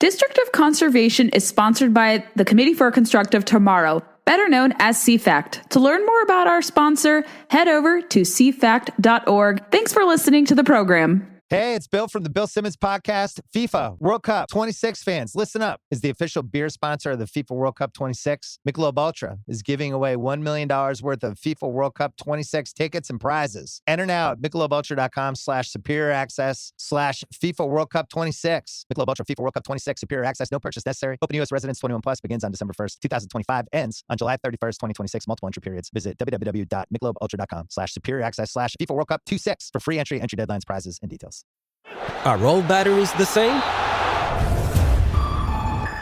District of Conservation is sponsored by the Committee for a Constructive Tomorrow, better known as CFACT. To learn more about our sponsor, head over to cfact.org. Thanks for listening to the program. Hey, it's Bill from the Bill Simmons podcast. FIFA World Cup 26 fans, listen up. Is the official beer sponsor of the FIFA World Cup 26. Michelob Ultra is giving away $1 million worth of FIFA World Cup 26 tickets and prizes. Enter now at MichelobUltra.com/superior access/FIFA World Cup 26. Michelob Ultra FIFA World Cup 26 superior access. No purchase necessary. Open U.S. residents 21 plus begins on December 1st, 2025. Ends on July 31st, 2026. Multiple entry periods. Visit www.MichelobUltra.com/superior access/FIFA World Cup 26 for free entry deadlines, prizes, and details. Are all batteries the same?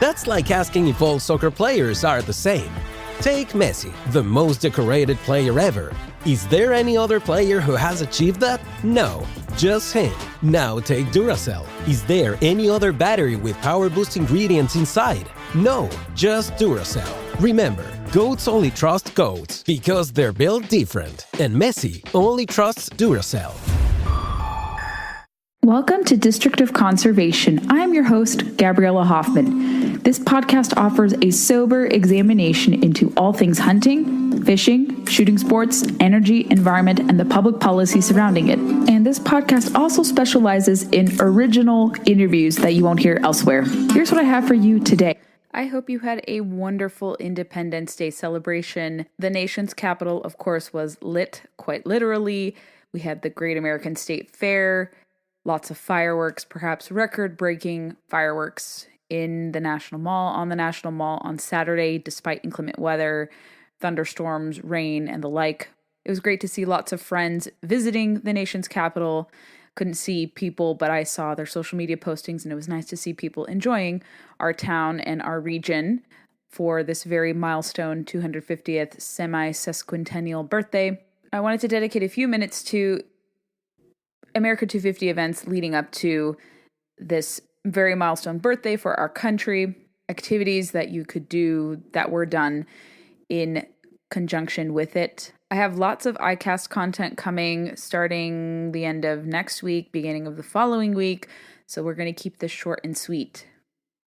That's like asking if all soccer players are the same. Take Messi, the most decorated player ever. Is there any other player who has achieved that? No, just him. Now take Duracell. Is there any other battery with power boost ingredients inside? No, just Duracell. Remember, goats only trust goats because they're built different. And Messi only trusts Duracell. Welcome to District of Conservation. I'm your host, Gabriella Hoffman. This podcast offers a sober examination into all things hunting, fishing, shooting sports, energy, environment, and the public policy surrounding it. And this podcast also specializes in original interviews that you won't hear elsewhere. Here's what I have for you today. I hope you had a wonderful Independence Day celebration. The nation's capital, of course, was lit, quite literally. We had the Great American State Fair. Lots of fireworks, perhaps record-breaking fireworks on the National Mall on Saturday, despite inclement weather, thunderstorms, rain, and the like. It was great to see lots of friends visiting the nation's capital. Couldn't see people, but I saw their social media postings, and it was nice to see people enjoying our town and our region for this very milestone 250th semi-sesquicentennial birthday. I wanted to dedicate a few minutes to America250 events leading up to this very milestone birthday for our country, activities that you could do that were done in conjunction with it. I have lots of iCast content coming starting the end of next week, beginning of the following week, so we're going to keep this short and sweet.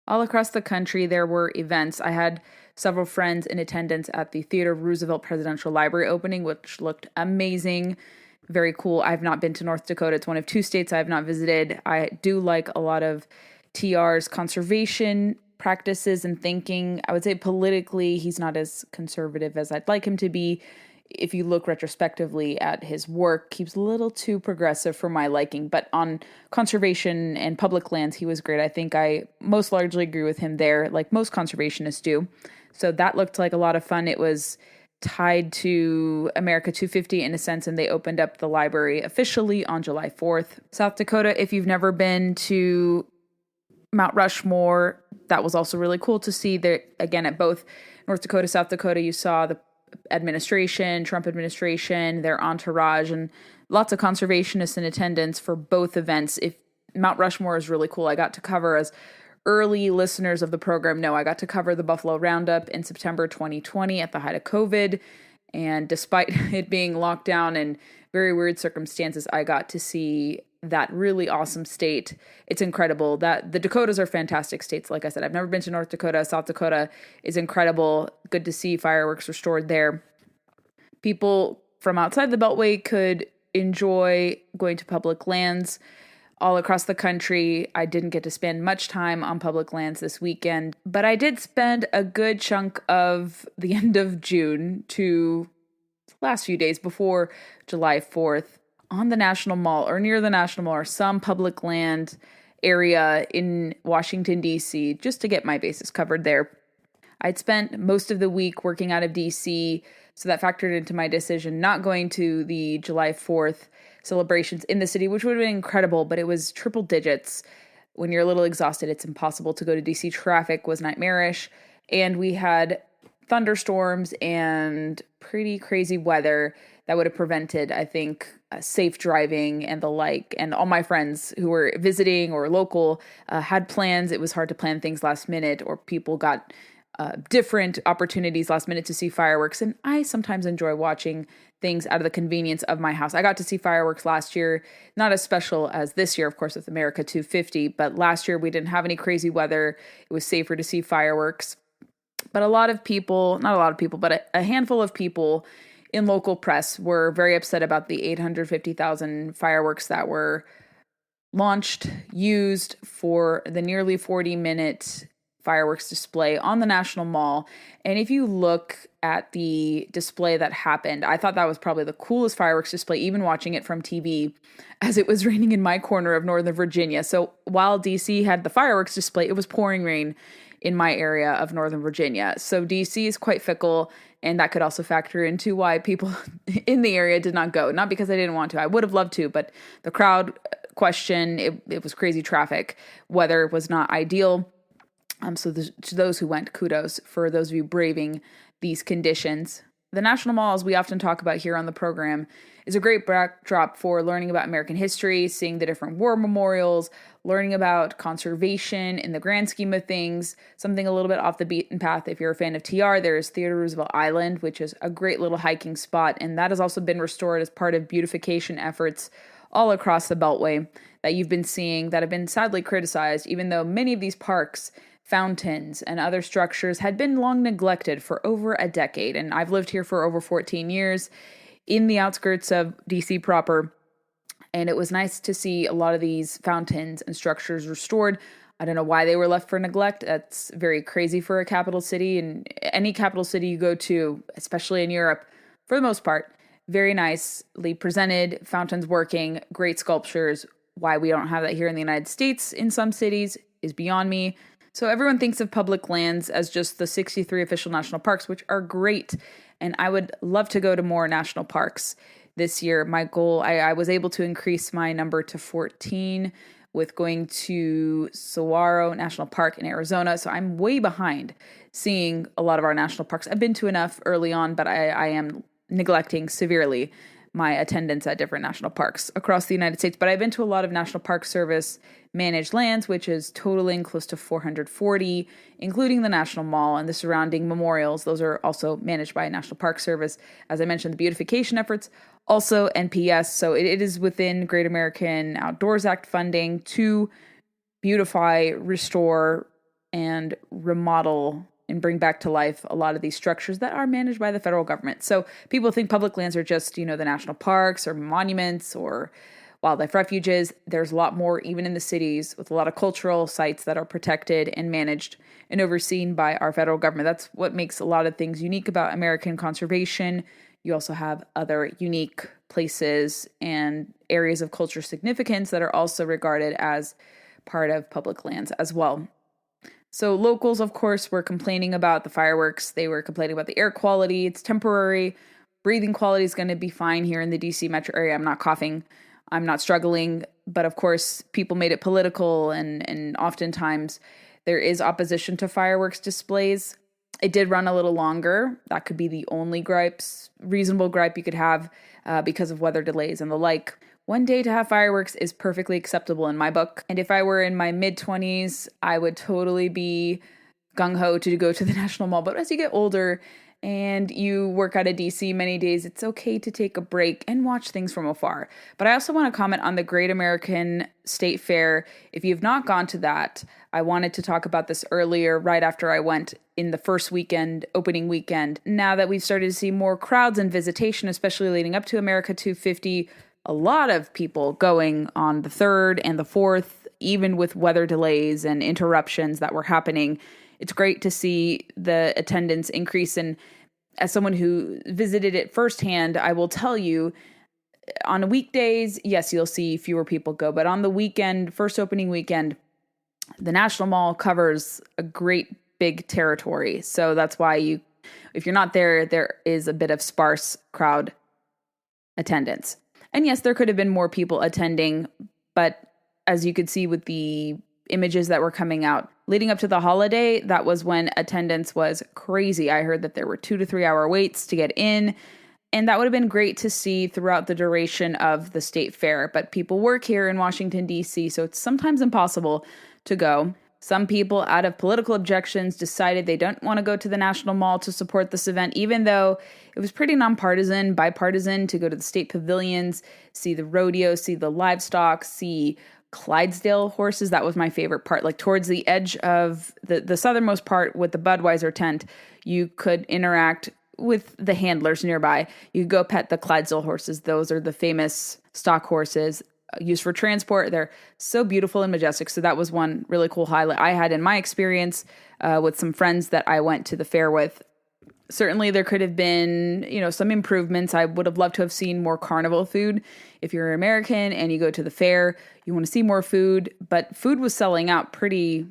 All across the country, there were events. I had several friends in attendance at the Theodore Roosevelt Presidential Library opening, which looked amazing. Very cool. I've not been to North Dakota. It's one of two states I have not visited. I do like a lot of TR's conservation practices and thinking. I would say politically, he's not as conservative as I'd like him to be. If you look retrospectively at his work, he's a little too progressive for my liking. But on conservation and public lands, he was great. I think I most largely agree with him there, like most conservationists do. So that looked like a lot of fun. It was tied to America250 in a sense, and they opened up the library officially on July 4th. South Dakota, if you've never been to Mount Rushmore, that was also really cool to see there. Again, at both North Dakota, South Dakota, you saw the administration, Trump administration, their entourage, and lots of conservationists in attendance for both events. If Mount Rushmore is really cool, I got to cover, as early listeners of the program know, I got to cover the Buffalo Roundup in September 2020 at the height of COVID. And despite it being locked down and very weird circumstances, I got to see that really awesome state. It's incredible. That the Dakotas are fantastic states. Like I said, I've never been to North Dakota. South Dakota is incredible. Good to see fireworks restored there. People from outside the Beltway could enjoy going to public lands all across the country. I didn't get to spend much time on public lands this weekend, but I did spend a good chunk of the end of June to the last few days before July 4th on the National Mall or near the National Mall or some public land area in Washington, D.C., just to get my bases covered there. I'd spent most of the week working out of D.C., so that factored into my decision not going to the July 4th celebrations in the city, which would have been incredible, but it was triple digits. When you're a little exhausted, it's impossible to go to DC. Traffic was nightmarish, and we had thunderstorms and pretty crazy weather that would have prevented, I think, safe driving and the like. And all my friends who were visiting or local had plans. It was hard to plan things last minute, or people got different opportunities last minute to see fireworks. And I sometimes enjoy watching things out of the convenience of my house. I got to see fireworks last year, not as special as this year, of course, with America250, but last year we didn't have any crazy weather. It was safer to see fireworks. But a lot of people, not a lot of people, but a handful of people in local press were very upset about the 850,000 fireworks that were launched, used for the nearly 40-minute fireworks display on the National Mall. And if you look at the display that happened, I thought that was probably the coolest fireworks display, even watching it from TV, as it was raining in my corner of Northern Virginia. So while DC had the fireworks display, it was pouring rain in my area of Northern Virginia. So DC is quite fickle, and that could also factor into why people in the area did not go. Not because I didn't want to. I would have loved to, but the crowd question, it was crazy traffic. Weather was not ideal. So to those who went, kudos for those of you braving these conditions. The National Mall, as we often talk about here on the program, is a great backdrop for learning about American history, seeing the different war memorials, learning about conservation in the grand scheme of things, something a little bit off the beaten path. If you're a fan of TR, there's Theodore Roosevelt Island, which is a great little hiking spot, and that has also been restored as part of beautification efforts all across the Beltway that you've been seeing that have been sadly criticized, even though many of these parks, fountains, and other structures had been long neglected for over a decade. And I've lived here for over 14 years in the outskirts of DC proper, and it was nice to see a lot of these fountains and structures restored. I don't know why they were left for neglect. That's very crazy for a capital city, and any capital city you go to, especially in Europe, for the most part, very nicely presented, fountains working, great sculptures. Why we don't have that here in the United States in some cities is beyond me. So everyone thinks of public lands as just the 63 official national parks, which are great. And I would love to go to more national parks this year. My goal, I was able to increase my number to 14 with going to Saguaro National Park in Arizona. So I'm way behind seeing a lot of our national parks. I've been to enough early on, but I am neglecting severely my attendance at different national parks across the United States. But I've been to a lot of National Park Service managed lands, which is totaling close to 440, including the National Mall and the surrounding memorials. Those are also managed by National Park Service. As I mentioned, the beautification efforts, also NPS. So it is within Great American Outdoors Act funding to beautify, restore, and remodel and bring back to life a lot of these structures that are managed by the federal government. So people think public lands are just, the national parks or monuments or wildlife refuges. There's a lot more, even in the cities, with a lot of cultural sites that are protected and managed and overseen by our federal government. That's what makes a lot of things unique about American conservation. You also have other unique places and areas of cultural significance that are also regarded as part of public lands as well. So locals, of course, were complaining about the fireworks. They were complaining about the air quality. It's temporary. Breathing quality is going to be fine here in the DC metro area. I'm not coughing. I'm not struggling. But of course, people made it political, and oftentimes there is opposition to fireworks displays. It did run a little longer. That could be the only reasonable gripe you could have because of weather delays and the like. One day to have fireworks is perfectly acceptable in my book. And if I were in my mid-20s, I would totally be gung-ho to go to the National Mall. But as you get older and you work out of DC many days, it's okay to take a break and watch things from afar. But I also want to comment on the Great American State Fair. If you've not gone to that, I wanted to talk about this earlier, right after I went in the first weekend, opening weekend. Now that we've started to see more crowds and visitation, especially leading up to America250, a lot of people going on the 3rd and the 4th, even with weather delays and interruptions that were happening. It's great to see the attendance increase. And as someone who visited it firsthand, I will tell you, on weekdays, yes, you'll see fewer people go. But on the weekend, first opening weekend, the National Mall covers a great big territory. So that's why if you're not there, there is a bit of sparse crowd attendance. And yes, there could have been more people attending, but as you could see with the images that were coming out leading up to the holiday, that was when attendance was crazy. I heard that there were 2 to 3 hour waits to get in, and that would have been great to see throughout the duration of the state fair. But people work here in Washington, D.C., so it's sometimes impossible to go. Some people, out of political objections, decided they don't want to go to the National Mall to support this event, even though it was pretty nonpartisan, bipartisan, to go to the state pavilions, see the rodeo, see the livestock, see Clydesdale horses. That was my favorite part. Like towards the edge of the southernmost part with the Budweiser tent, you could interact with the handlers nearby. You could go pet the Clydesdale horses. Those are the famous stock horses used for transport. They're so beautiful and majestic. So that was one really cool highlight I had in my experience with some friends that I went to the fair with. Certainly there could have been, some improvements. I would have loved to have seen more carnival food. If you're an American and you go to the fair, you want to see more food, but food was selling out pretty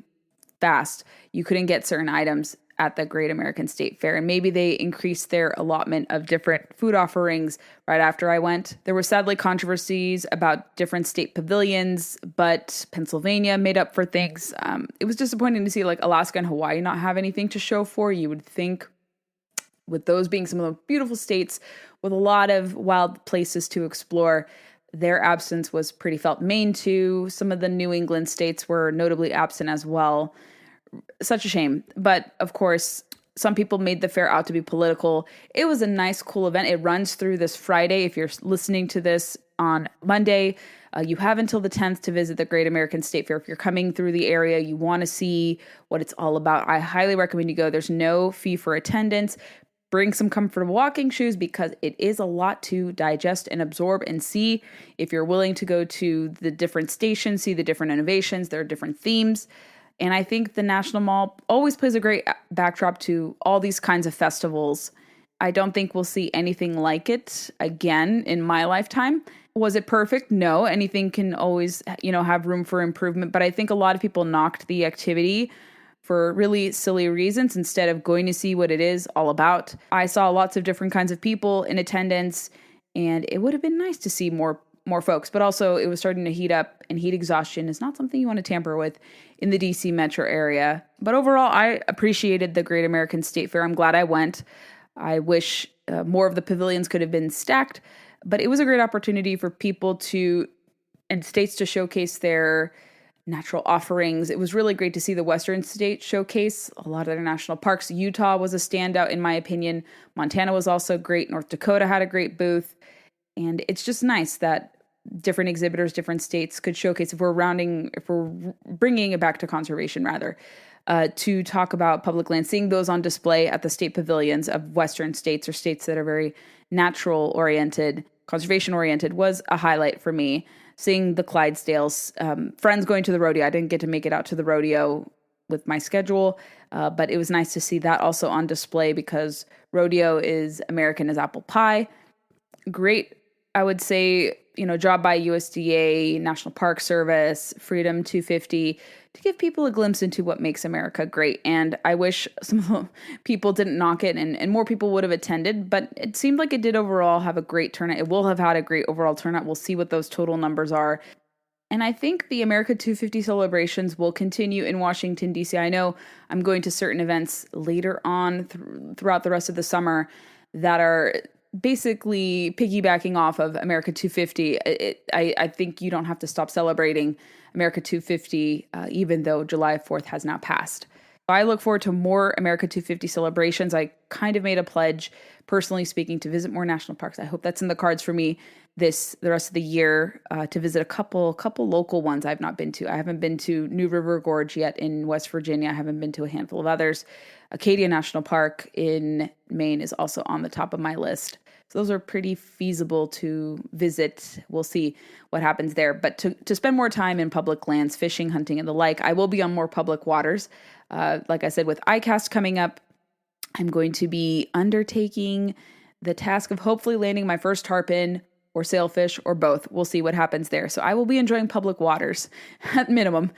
fast. You couldn't get certain items at the Great American State Fair, and maybe they increased their allotment of different food offerings right after I went. There were sadly controversies about different state pavilions, but Pennsylvania made up for things. It was disappointing to see like Alaska and Hawaii not have anything to show for. You would think with those being some of the beautiful states with a lot of wild places to explore, their absence was pretty felt. Maine too. Some of the New England states were notably absent as well. Such a shame. But of course, some people made the fair out to be political. It was a nice, cool event. It runs through this Friday. If you're listening to this on Monday, you have until the 10th to visit the Great American State Fair. If you're coming through the area, you want to see what it's all about, I highly recommend you go. There's no fee for attendance. Bring some comfortable walking shoes because it is a lot to digest and absorb and see. If you're willing to go to the different stations, see the different innovations, there are different themes. And I think the National Mall always plays a great backdrop to all these kinds of festivals. I don't think we'll see anything like it again in my lifetime. Was it perfect? No. Anything can always, have room for improvement. But I think a lot of people knocked the activity for really silly reasons instead of going to see what it is all about. I saw lots of different kinds of people in attendance, and it would have been nice to see more folks, but also it was starting to heat up, and heat exhaustion is not something you want to tamper with in the DC metro area. But overall, I appreciated the Great American State Fair. I'm glad I went. I wish more of the pavilions could have been stacked, but it was a great opportunity for people and states to showcase their natural offerings. It was really great to see the Western states showcase a lot of their national parks. Utah was a standout in my opinion. Montana was also great. North Dakota had a great booth. And it's just nice that different exhibitors, different states could showcase, if we're bringing it back to conservation rather, to talk about public land, seeing those on display at the state pavilions of Western states or states that are very natural oriented, conservation oriented was a highlight for me. Seeing the Clydesdales, friends going to the rodeo. I didn't get to make it out to the rodeo with my schedule, but it was nice to see that also on display because rodeo is American as apple pie. Great, I would say, job by USDA, National Park Service, Freedom 250, to give people a glimpse into what makes America great. And I wish some people didn't knock it and more people would have attended, but it seemed like it did overall have a great turnout. It will have had a great overall turnout. We'll see what those total numbers are. And I think the America250 celebrations will continue in Washington, D.C. I know I'm going to certain events later on throughout the rest of the summer that are basically piggybacking off of America250. I think you don't have to stop celebrating America250, even though July 4th has now passed. I look forward to more America250 celebrations. I kind of made a pledge, personally speaking, to visit more national parks. I hope that's in the cards for me the rest of the year, to visit a couple local ones I've not been to. I haven't been to New River Gorge yet in West Virginia. I haven't been to a handful of others. Acadia National Park in Maine is also on the top of my list. So those are pretty feasible to visit. We'll see what happens there. But to spend more time in public lands, fishing, hunting, and the like, I will be on more public waters. Like I said, with ICAST coming up, I'm going to be undertaking the task of hopefully landing my first tarpon or sailfish or both. We'll see what happens there. So I will be enjoying public waters at minimum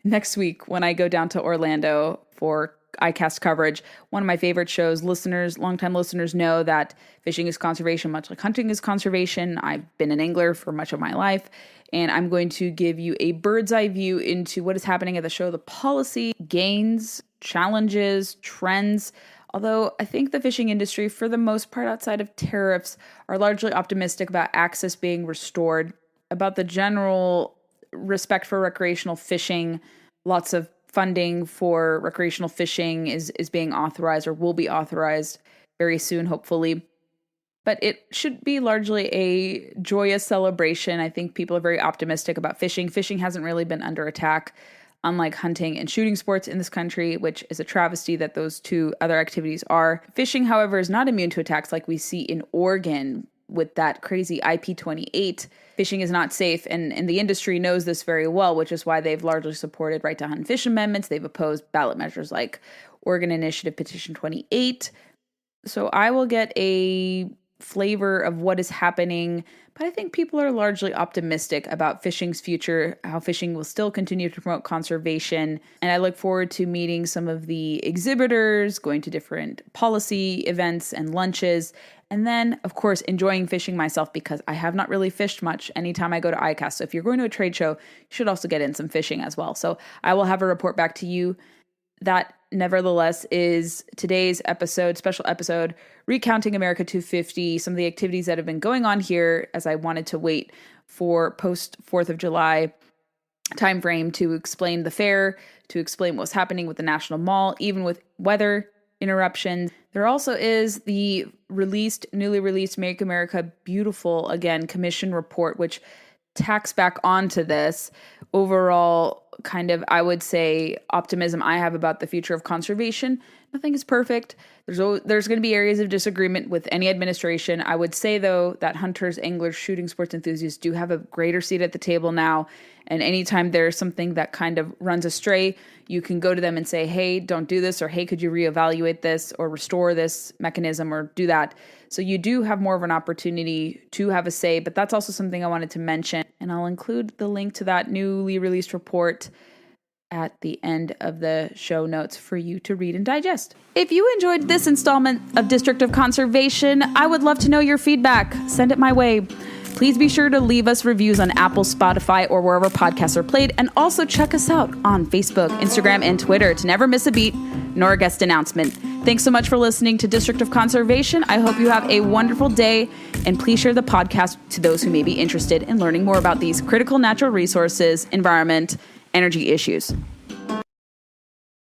next week when I go down to Orlando for ICAST coverage. One of my favorite shows. Longtime listeners know that fishing is conservation, much like hunting is conservation. I've been an angler for much of my life, and I'm going to give you a bird's eye view into what is happening at the show, the policy, gains, challenges, trends. Although I think the fishing industry, for the most part outside of tariffs, are largely optimistic about access being restored, about the general respect for recreational fishing Lots of funding for recreational fishing is being authorized or will be authorized very soon, hopefully. But it should be largely a joyous celebration. I think people are very optimistic about fishing. Fishing hasn't really been under attack, unlike hunting and shooting sports in this country, which is a travesty that those two other activities are. Fishing, however, is not immune to attacks like we see in Oregon with that crazy IP-28. Fishing is not safe, and the industry knows this very well, which is why they've largely supported right to hunt and fish amendments. They've opposed ballot measures like Oregon Initiative Petition 28. So I will get a flavor of what is happening, but I think people are largely optimistic about fishing's future, how fishing will still continue to promote conservation, and I look forward to meeting some of the exhibitors, going to different policy events and lunches, and then, of course, enjoying fishing myself because I have not really fished much anytime I go to ICAST. So if you're going to a trade show, you should also get in some fishing as well. So I will have a report back to you. That, nevertheless, is today's episode, special episode, recounting America 250, some of the activities that have been going on here, as I wanted to wait for post 4th of July timeframe to explain the fair, to explain what's happening with the National Mall, even with weather interruptions. There also is the newly released Make America Beautiful Again Commission report, which tacks back onto this overall kind of, I would say, optimism I have about the future of conservation. Nothing is perfect. There's going to be areas of disagreement with any administration. I would say, though, that hunters, anglers, shooting sports enthusiasts do have a greater seat at the table now. And anytime there's something that kind of runs astray, you can go to them and say, hey, don't do this, or hey, could you reevaluate this or restore this mechanism or do that? So you do have more of an opportunity to have a say, but that's also something I wanted to mention. And I'll include the link to that newly released report at the end of the show notes for you to read and digest. If you enjoyed this installment of District of Conservation, I would love to know your feedback. Send it my way. Please be sure to leave us reviews on Apple, Spotify, or wherever podcasts are played, and also check us out on Facebook, Instagram, and Twitter to never miss a beat nor a guest announcement. Thanks so much for listening to District of Conservation. I hope you have a wonderful day, and please share the podcast to those who may be interested in learning more about these critical natural resources, environment, energy issues.